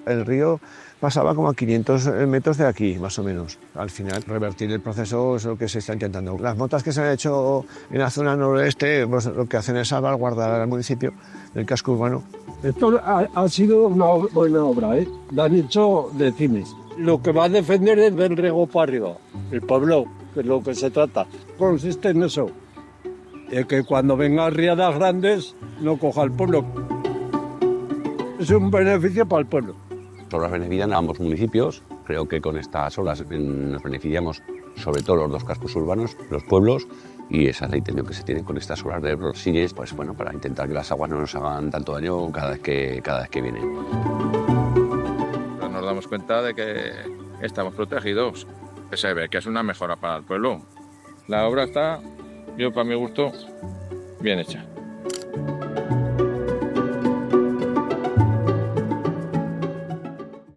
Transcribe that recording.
El río pasaba como a 500 metros de aquí, más o menos. Al final, revertir el proceso es lo que se está intentando. Las motas que se han hecho en la zona noroeste, pues lo que hacen es salvaguardar al municipio del casco urbano. Esto ha sido una buena obra, ¿eh? La han hecho de cines. Lo que va a defender es del riego para arriba, el pueblo, que es lo que se trata. Consiste en eso, en que cuando vengan riadas grandes no coja el pueblo. Es un beneficio para el pueblo. Las obras benefician a ambos municipios. Creo que con estas obras nos beneficiamos sobre todo los dos cascos urbanos, los pueblos, y esa es la intención que se tiene con estas obras de Ebro Resilience, pues bueno, para intentar que las aguas no nos hagan tanto daño cada vez que vienen. Nos damos cuenta de que estamos protegidos, que se ve que es una mejora para el pueblo. La obra está, yo para mi gusto, bien hecha.